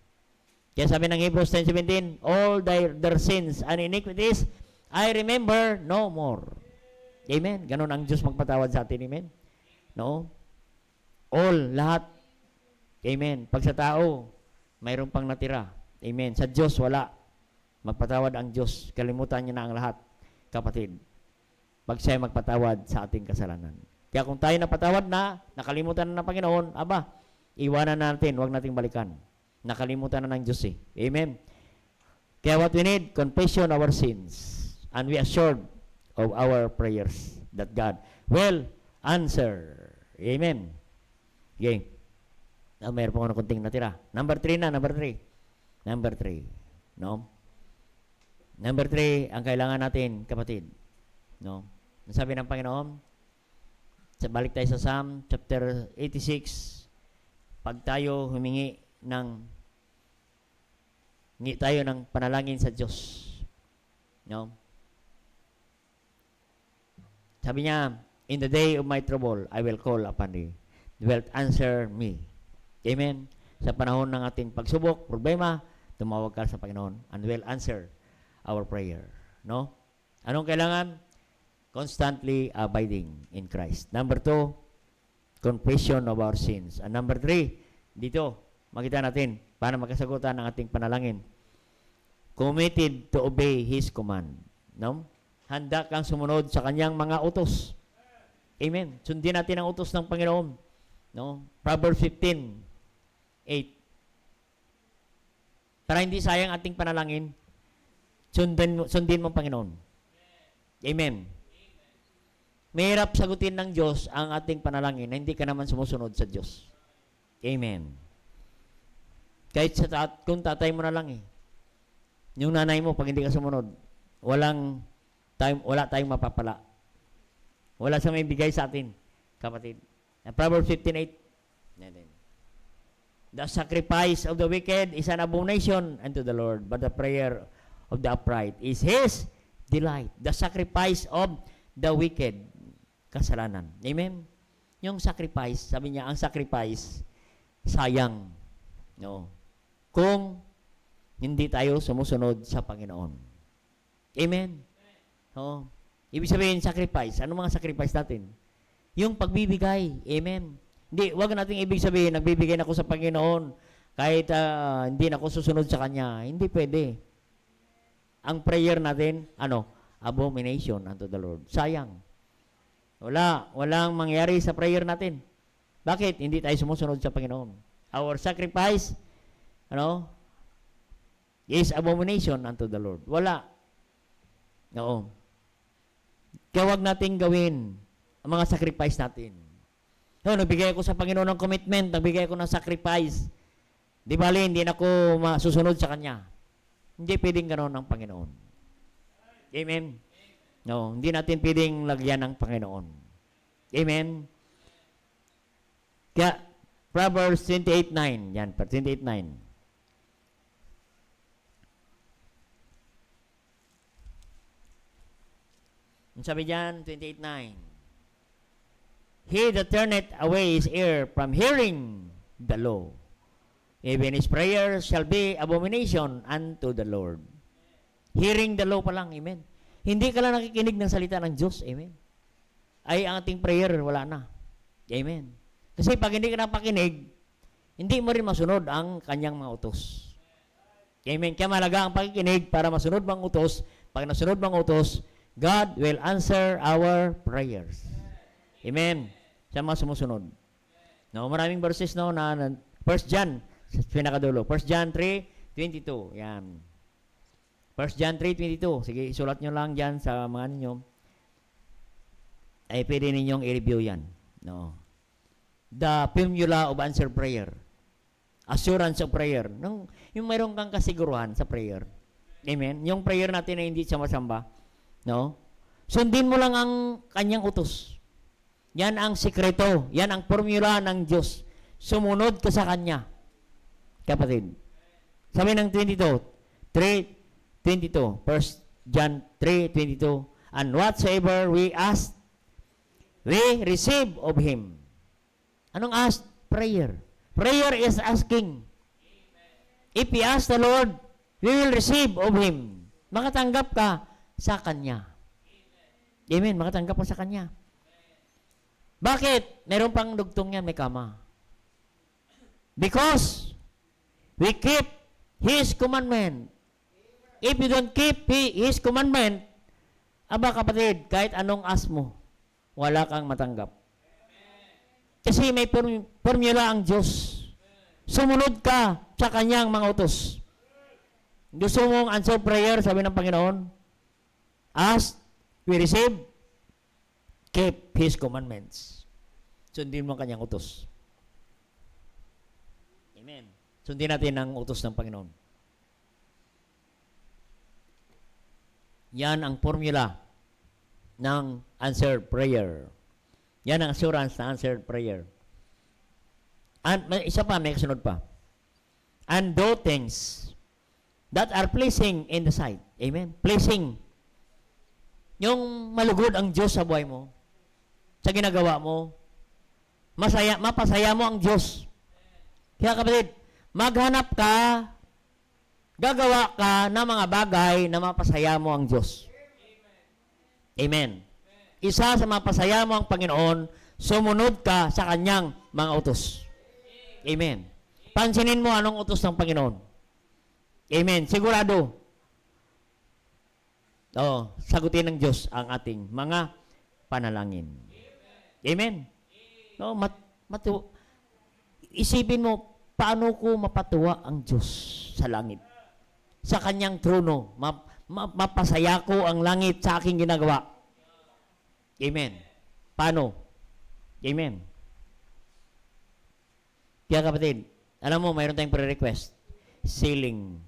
Kaya sabi ng Hebrews 10:17, all their sins and iniquities, I remember no more. Amen? Ganon ang Diyos magpatawad sa atin. Amen? No? All, lahat. Amen. Pag sa tao, mayroon pang natira. Amen. Sa Diyos, wala. Magpatawad ang Diyos. Kalimutan niya na ang lahat, kapatid. Pag siya magpatawad sa ating kasalanan. Kaya kung tayo napatawad na, nakalimutan na ng Panginoon, aba, iwanan natin, huwag nating balikan. Nakalimutan na ng Diyos eh. Amen. Kaya what we need, confession of our sins. And we assured of our prayers that God will answer. Amen. Okay. Mayroon po ako na kunting natira. Number 3 na, number 3. Number 3. No? Number 3, ang kailangan natin, kapatid. No? Ang sabi ng Panginoon, balik tayo sa Psalm chapter 86, pag tayo humingi tayo ng panalangin sa Diyos. No? Sabi niya, in the day of my trouble, I will call upon thee. You will answer me. Amen. Sa panahon ng ating pagsubok, problema, tumawag ka sa Panginoon and will answer our prayer. No? Anong kailangan? Constantly abiding in Christ. Number 2, confession of our sins. And number 3, dito, makita natin, paano magkasagutan ng ating panalangin. Committed to obey His command. No? Handa kang sumunod sa kanyang mga utos. Amen. Sundin natin ang utos ng Panginoon. No? Proverbs 15:8. Para hindi sayang ating panalangin, sundin mo ang Panginoon. Amen. Mahirap sagutin ng Diyos ang ating panalangin na hindi ka naman sumusunod sa Diyos. Amen. Kahit kung tatay mo na lang eh. Yung nanay mo, pag hindi ka sumunod, wala tayong mapapala. Wala sa may bigay sa atin, kapatid. Proverbs 15:8. The sacrifice of the wicked is an abomination unto the Lord, but the prayer of the upright is His delight. The sacrifice of the wicked, kasalanan. Amen? Yung sacrifice, sabi niya, ang sacrifice, sayang. No. Kung hindi tayo sumusunod sa Panginoon. Amen? No. Ibig sabihin, sacrifice. Ano mga sacrifice natin? Yung pagbibigay. Amen? Hindi, wag nating ibig sabihin, nagbibigay na ako sa Panginoon kahit hindi na ako susunod sa Kanya. Hindi pwede. Ang prayer natin, abomination unto the Lord. Sayang. Walang mangyari sa prayer natin. Bakit? Hindi tayo sumusunod sa Panginoon. Our sacrifice, is abomination unto the Lord. Wala. Oo. Kaya wag nating gawin ang mga sacrifice natin. Nagbigay ako sa Panginoon ng commitment, nagbigay ako ng sacrifice. Di bali, hindi na ako masusunod sa Kanya. Hindi pwedeng ganoon ang Panginoon. Amen? No, hindi natin pwedeng lagyan ng Panginoon. Amen? Kaya, Proverbs 28:9. Yan, 28:9. Ang sabi dyan, 28:9. He that turneth away his ear from hearing the law, even his prayer shall be abomination unto the Lord. Hearing the law pa lang, amen. Hindi ka lang nakikinig ng salita ng Diyos, amen. Ay, ang ating prayer, wala na. Amen. Kasi pag hindi ka napakinig, hindi mo rin masunod ang kanyang mga utos. Amen. Kaya malaga ang pakikinig para masunod bang utos. Pag nasunod bang utos, God will answer our prayers. Amen. Siya mga sumusunod. No, maraming verses na 1 John, pinakadulo. 1 John 3:22. Yan. 1 John 3:22. Sige, isulat nyo lang dyan sa mga ninyo. Ay, pwede ninyong i-review yan. No. The formula of answer prayer. Assurance of prayer. Yung mayroon kang kasiguruhan sa prayer. Amen. Yung prayer natin na hindi siya masamba. No? Sundin mo lang ang kanyang utos. Yan ang sikreto. Yan ang formula ng Diyos. Sumunod ka sa Kanya. Kapatid. Sabi ng 3:22. 1 John 3:22. And whatsoever we ask, we receive of Him. Anong ask? Prayer. Prayer is asking. If we ask the Lord, we will receive of Him. Makatanggap ka sa Kanya. Amen. Makatanggap ka sa Kanya. Bakit? Meron pang dugtong yan, may kama. Because we keep His commandment. If you don't keep His commandment, aba kapatid, kahit anong ask mo, wala kang matanggap. Kasi may formula ang Diyos. Sumunod ka sa kanyang mga utos. Gusto mong answer prayer, sabi ng Panginoon, ask, we receive, keep His commandments. Sundin mo ang kanyang utos. Amen. Sundin natin ang utos ng Panginoon. Yan ang formula ng answered prayer. Yan ang assurance na answered prayer. And isa pa, may kasunod pa. And do things that are pleasing in the sight. Amen. Pleasing. Yung malugod ang Diyos sa buhay mo, sa ginagawa mo, mapasaya mo ang Diyos. Kaya kapatid, maghanap ka, gagawa ka ng mga bagay na mapasaya mo ang Diyos. Amen. Isa sa mapasaya mo ang Panginoon, sumunod ka sa kanyang mga utos. Amen. Pansinin mo anong utos ng Panginoon. Amen. Sigurado. Sagutin ng Diyos ang ating mga panalangin. Amen. Isipin mo, paano ko mapatuwa ang Diyos sa langit? Sa kanyang trono, mapasaya ko ang langit sa aking ginagawa. Amen. Paano? Amen. Kaya kapatid, alam mo, mayroon tayong pre-request. Ceiling.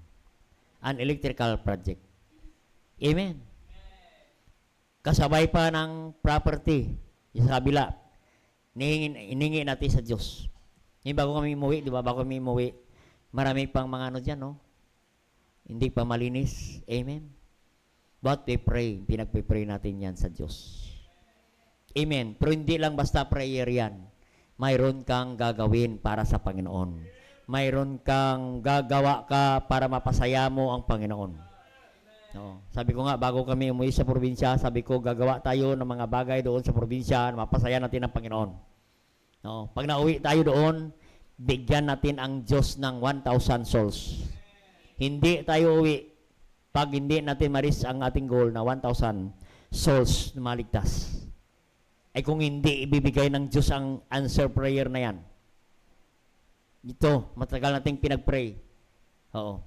An electrical project. Amen. Kasabay pa ng property. Sa kabila. Iningi natin sa Diyos. Yung bago kami umuwi, di ba? Bago kami umuwi, marami pang mga ano dyan, no? Hindi pa malinis. Amen. But we pray. Pinagpipray natin yan sa Diyos. Amen. Pero hindi lang basta prayer yan. Mayroon kang gagawin para sa Panginoon. Mayroon kang gagawa ka para mapasaya mo ang Panginoon. No. Sabi ko nga, bago kami umuwi sa probinsya, sabi ko, gagawa tayo ng mga bagay doon sa probinsya na mapasaya natin ang Panginoon. No. Pag nauwi tayo doon, bigyan natin ang Diyos ng 1,000 souls. Hindi tayo uwi pag hindi natin maris ang ating goal na 1,000 souls na maligtas. Ay kung hindi ibibigay ng Diyos ang answer prayer na yan. Ito, matagal nating pinag-pray. Oo.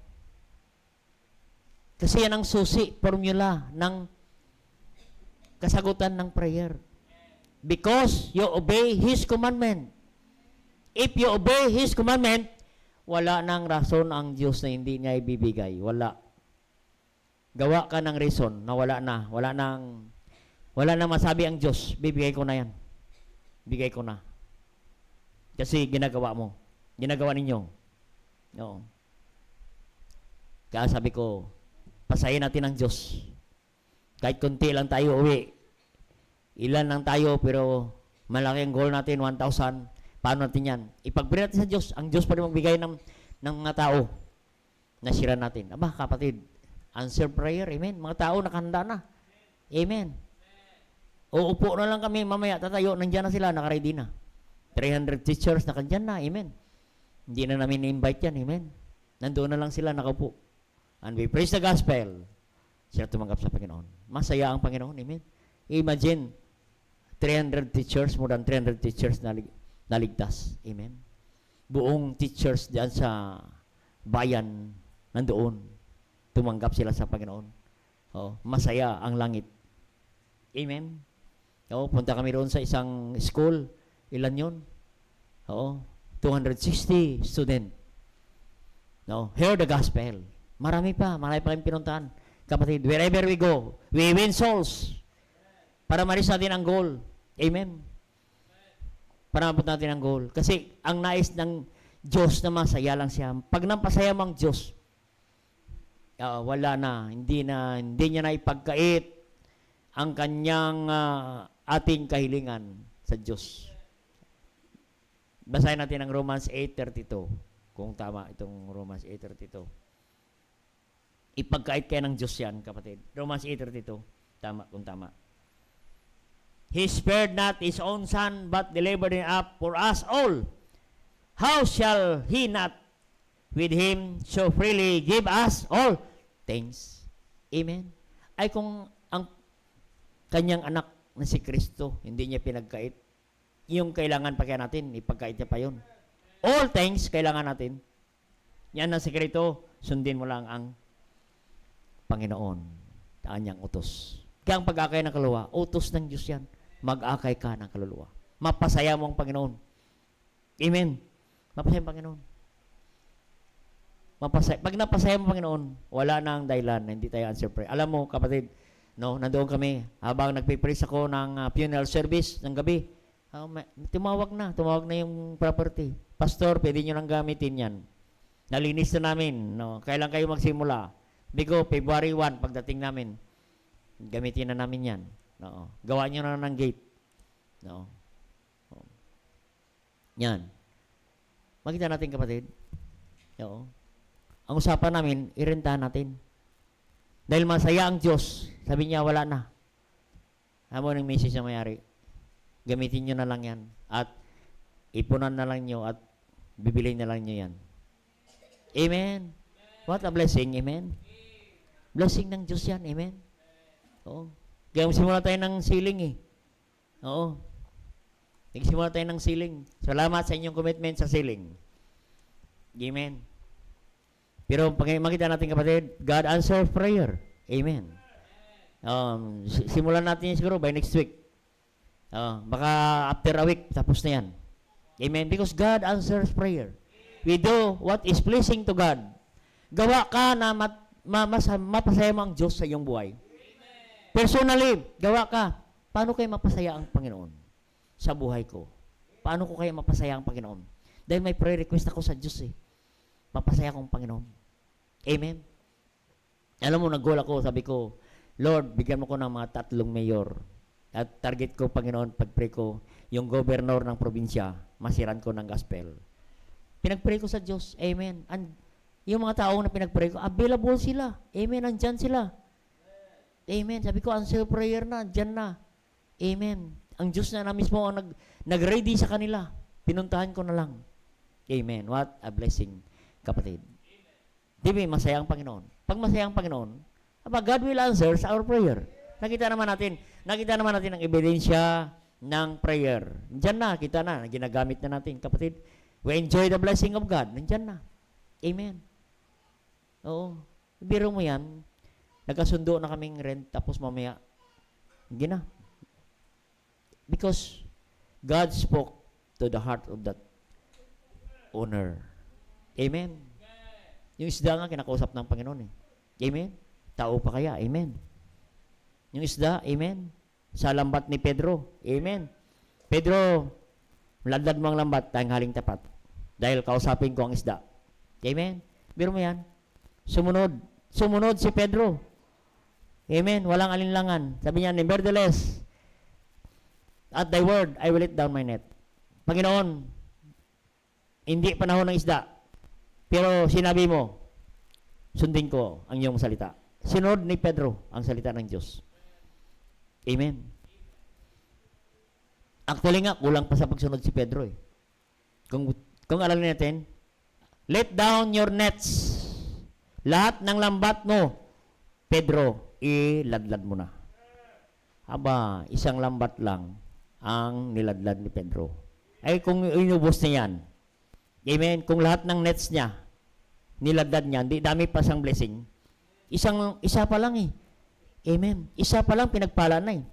Kasi yan ang susi, formula ng kasagutan ng prayer. Because you obey His commandment. If you obey His commandment, wala nang rason ang Diyos na hindi niya ibibigay. Wala. Gawa ka ng reason na wala na. Wala nang masabi ang Diyos, bibigay ko na yan. Bigay ko na. Kasi ginagawa mo. Ginagawa ninyo. No. Kaya sabi ko, pasayin natin ang Diyos. Kahit konti lang tayo uwi. Ilan lang tayo, pero malaki ang goal natin, 1,000. Paano natin yan? Ipag-pray natin sa Diyos. Ang Diyos pa rin magbigay ng mga tao na sira natin. Aba, kapatid, answer prayer. Amen. Mga tao nakahanda na. Amen. Uupo na lang kami, mamaya tatayo, nandiyan na sila, nakaready na. 300 teachers, nakandyan na, amen. Hindi na namin i-invite yan, amen. Nandoon na lang sila, nakaupo. And we praise the gospel. Sila tumanggap sa Panginoon. Masaya ang Panginoon, amen. Imagine, 300 teachers, more than 300 teachers na ligtas, amen. Buong teachers diyan sa bayan, nandoon. Tumanggap sila sa Panginoon. Masaya ang langit. Amen. Punta kami roon sa isang school. Ilan yun? 260 student. Hear the gospel. Marami pa kami pinuntahan. Kapatid, wherever we go, we win souls. Para maris natin ang goal. Amen. Para mapot natin ang goal. Kasi ang nais ng Diyos na masaya lang siya. Pag napasaya mo ang Diyos, wala na. Hindi niya na ipagkait ang kanyang ating kahilingan sa Diyos. Basahin natin ang Romans 8:32. Kung tama itong Romans 8:32. Ipagkait kayo ng Diyos yan, kapatid. Romans 8:32. Tama, kung tama. He spared not His own Son, but delivered Him up for us all. How shall He not with Him so freely give us all things? Amen. Ay kung ang kanyang anak na si Kristo, hindi niya pinagkait, yung kailangan pa kaya natin, ipagkait niya pa yun. All things, kailangan natin. Yan ang sekreto, sundin mo lang ang Panginoon, kanyang utos. Kaya ang pag-akay ng kaluluwa, utos ng Diyos yan. Mag-akay ka ng kaluluwa. Mapasaya mo ang Panginoon. Amen. Mapasaya ang Panginoon. Pag napasaya mo ang Panginoon, wala na ang dahilan na hindi tayo answer prayer. Alam mo, kapatid, no, nandoon kami, habang nagpipraise ako ng funeral service ng gabi, tumawag na yung property. Pastor, pwede nyo nang gamitin yan. Nalinis na namin, no, kailan kayo magsimula? Bigo, February 1, pagdating namin, gamitin na namin yan. No. Gawa nyo na ng gate. No. Yan. Makita natin, kapatid. No. Ang usapan namin, irentahan natin. Dahil masaya ang Diyos, sabi niya, wala na. Amo ng message na mayari. Gamitin nyo na lang yan. At ipunan na lang nyo at bibilin na lang nyo yan. Amen. What a blessing. Amen. Blessing ng Diyos yan. Amen. Oo. Kaya magsimula tayo ng ceiling eh. Oo. Nagsimula tayo ng ceiling. Salamat sa inyong commitment sa ceiling. Amen. Pero pag makita natin, kapatid, God answers prayer. Amen. Simulan natin yan siguro by next week. Baka after a week, tapos na yan. Amen. Because God answers prayer. We do what is pleasing to God. Gawa ka na mapasaya mo ang Diyos sa iyong buhay. Personally, gawa ka. Paano kayo mapasaya ang Panginoon sa buhay ko? Paano ko kaya mapasaya ang Panginoon? Dahil may prayer request ako sa Diyos eh. Mapasaya akong Panginoon. Amen. Alam mo, nag-goal ako, sabi ko, Lord, bigyan mo ko ng mga 3 mayor. At target ko, Panginoon, pag-pray ko, yung governor ng probinsya, masiran ko ng gospel. Pinag-pray ko sa Diyos. Amen. And yung mga tao na pinag-pray ko, available sila. Amen. Andyan sila. Amen. Sabi ko, answer prayer na. Andyan na. Amen. Ang Diyos na mismo ang nag-ready sa kanila. Pinuntahan ko na lang. Amen. What a blessing, kapatid. Di ba, masaya ang Panginoon. Pag masaya ang Panginoon, God will answer our prayer. Nakita naman natin ang ebidensya ng prayer. Diyan na, kita na, ginagamit na natin, kapatid. We enjoy the blessing of God. Nandiyan na. Amen. Oo. Biro mo yan, nagkasundo na kaming rent, tapos mamaya, hindi na. Because God spoke to the heart of that owner. Amen. Yung isda nga, kinakausap ng Panginoon eh. Amen. Tao pa kaya? Amen. Yung isda, amen. Sa lambat ni Pedro, amen. Pedro, ladlad mo ang lambat, tayong haling tapat. Dahil kausapin ko ang isda. Amen. Biro mo yan. Sumunod si Pedro. Amen. Walang alinlangan. Sabi niya, nevertheless, at thy word, I will let down my net. Panginoon, hindi panahon ng isda. Pero sinabi mo, sundin ko ang iyong salita. Sinunod ni Pedro ang salita ng Diyos. Amen. Actually nga, kulang pa sa pagsunod si Pedro eh. Kung alam natin, let down your nets. Lahat ng lambat mo, Pedro, iladlad mo na. Aba, isang lambat lang ang niladlad ni Pedro. Ay kung inubos niya yan, amen, kung lahat ng nets niya, niladlad niya, di dami pa siyang blessing. Isa pa lang eh. Amen. Isa pa lang pinagpala na eh.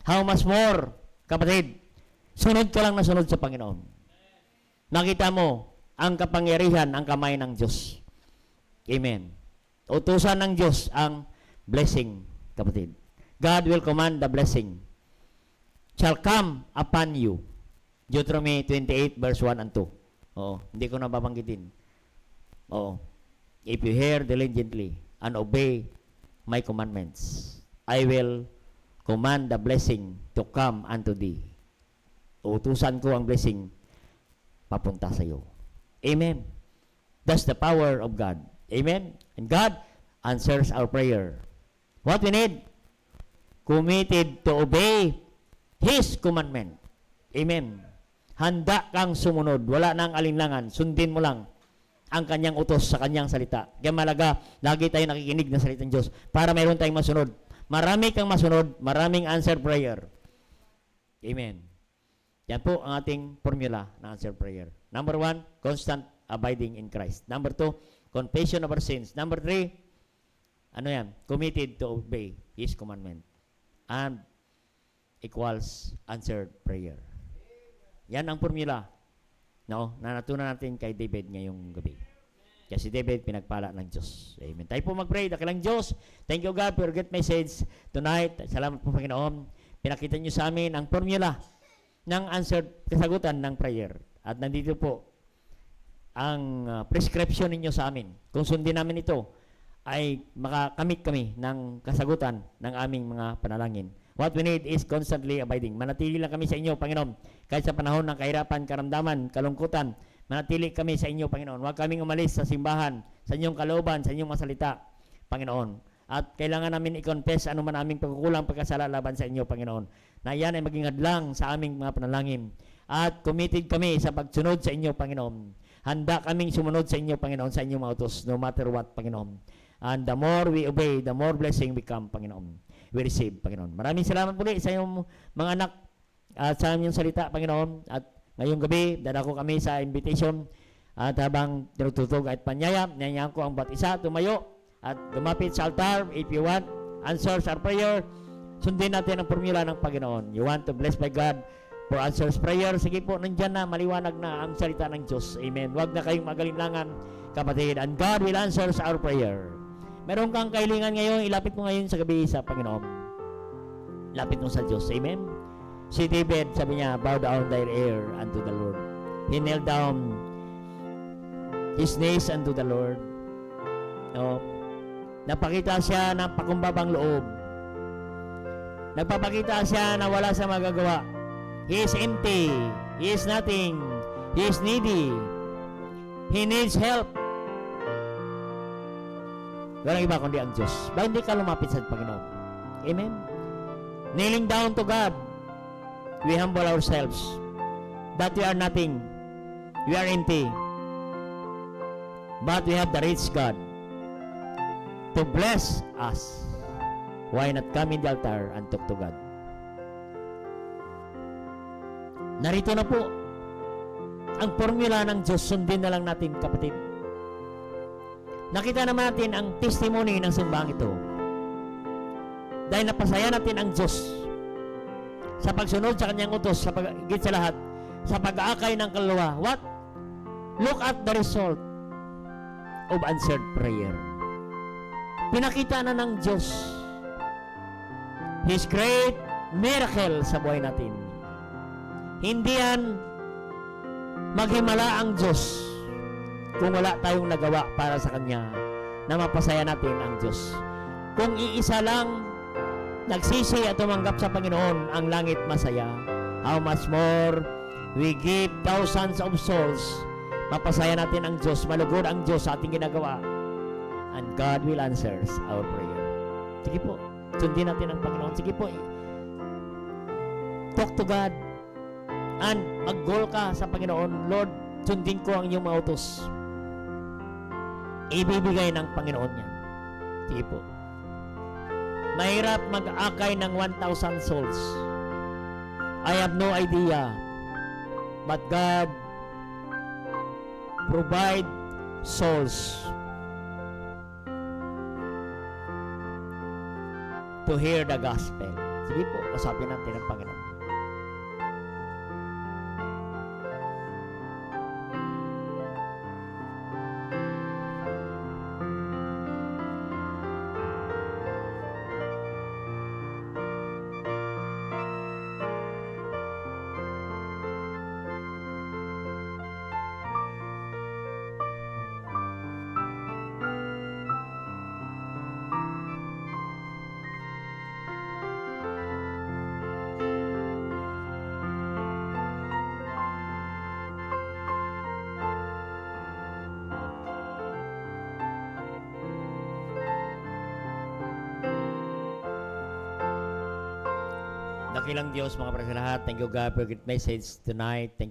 How much more, kapatid? Sunod ka lang na sunod sa Panginoon. Nakita mo ang kapangyarihan, ang kamay ng Diyos. Amen. Utusan ng Diyos ang blessing, kapatid. God will command the blessing shall come upon you. Deuteronomy 28 verse 1 and 2. Oo, hindi ko na babanggitin. Oo. If you hear diligently and obey my commandments, I will command the blessing to come unto thee. Utusan ko ang blessing papunta sa iyo. Amen. That's the power of God. Amen. And God answers our prayer. What we need? Committed to obey His commandment. Amen. Handa kang sumunod. Wala nang alinlangan. Sundin mo lang ang kanyang utos sa kanyang salita. Kaya malaga, lagi tayo nakikinig ng salita ng Diyos para mayroon tayong masunod. Marami kang masunod, maraming answer prayer. Amen. Yan po ang ating formula ng answer prayer. Number 1, constant abiding in Christ. Number 2, confession of our sins. Number 3, ano yan? Committed to obey His commandment. And equals answered prayer. Yan ang formula, no, na natunan natin kay David ngayong gabi. Kasi David pinagpala ng Diyos. Amen. Tayo po mag-pray. Dakilang Diyos, thank you God for your great message tonight. Salamat po Panginoon. Pinakita niyo sa amin ang formula ng answered kasagutan ng prayer. At nandito po ang prescription ninyo sa amin. Kung sundin namin ito, ay makakamit kami ng kasagutan ng aming mga panalangin. What we need is constantly abiding. Manatili lang kami sa inyo, Panginoon. Kahit sa panahon ng kahirapan, karamdaman, kalungkutan, manatili kami sa inyo, Panginoon. Huwag kaming umalis sa simbahan, sa inyong kalooban, sa inyong masalita, Panginoon. At kailangan namin i-confess ano man aming pagkukulang, pagkasala laban sa inyo, Panginoon. Na yan ay maging hadlang sa aming mga panalangin. At committed kami sa pagsunod sa inyo, Panginoon. Handa kaming sumunod sa inyo, Panginoon, sa inyong mga utos, no matter what, Panginoon. And the more we obey, the more blessing we come, Panginoon. We receive, Panginoon. Maraming salamat muli sa iyong mga anak at sa inyong salita, Panginoon. At ngayong gabi, dadako kami sa invitation. At habang tinututog at panyaya, nanyayahan ko ang bawat isa, tumayo at lumapit sa altar. If you want answers our prayer, sundin natin ang formula ng Panginoon. You want to bless by God for answers prayer? Sige po, nandyan na, maliwanag na ang salita ng Diyos. Amen. Huwag na kayong magalinlangan, kapatid. And God will answer our prayer. Meron kang kailangan ngayon, ilapit mo ngayon sa gabi sa Panginoon. Lapit mo sa Diyos. Amen? Si David, sabi niya, bow down thy ear unto the Lord. He knelt down his knees unto the Lord. No? Napakita siya ng pakumbabang loob. Nagpapakita siya na wala sa magagawa. He is empty. He is nothing. He is needy. He needs help. Walang iba kundi ang Diyos. Ba hindi ka lumapit sa Panginoon? Amen? Kneeling down to God, we humble ourselves that we are nothing. We are empty. But we have the rich God to bless us. Why not come in the altar and talk to God? Narito na po ang formula ng Diyos. Sundin na lang natin, kapatid. Nakita naman natin ang testimony ng simbahang ito. Dahil napasaya natin ang Diyos sa pagsunod sa kanyang utos, sa higit sa lahat, sa pag-aakay ng kaluluwa. What? Look at the result of answered prayer. Pinakita na ng Diyos His great miracle sa buhay natin. Hindi yan maghimala ang Diyos kung wala tayong nagawa para sa Kanya na mapasaya natin ang Diyos. Kung iisa lang nagsisi at tumanggap sa Panginoon, ang langit masaya. How much more we give thousands of souls, mapasaya natin ang Diyos, malugod ang Diyos sa ating ginagawa, and God will answer our prayer. Sige po, sundin natin ang Panginoon. Sige po, talk to God and mag-goal ka sa Panginoon. Lord, sundin ko ang iyong mga utos. Ibibigay ng Panginoon yan. Sige po. Mahirap mag-akay ng 1,000 souls. I have no idea. But God provide souls to hear the gospel. Sige po, usapin natin ang Panginoon. Dakilang Diyos, mga para sa lahat. Thank you, God, for a good message tonight. Thank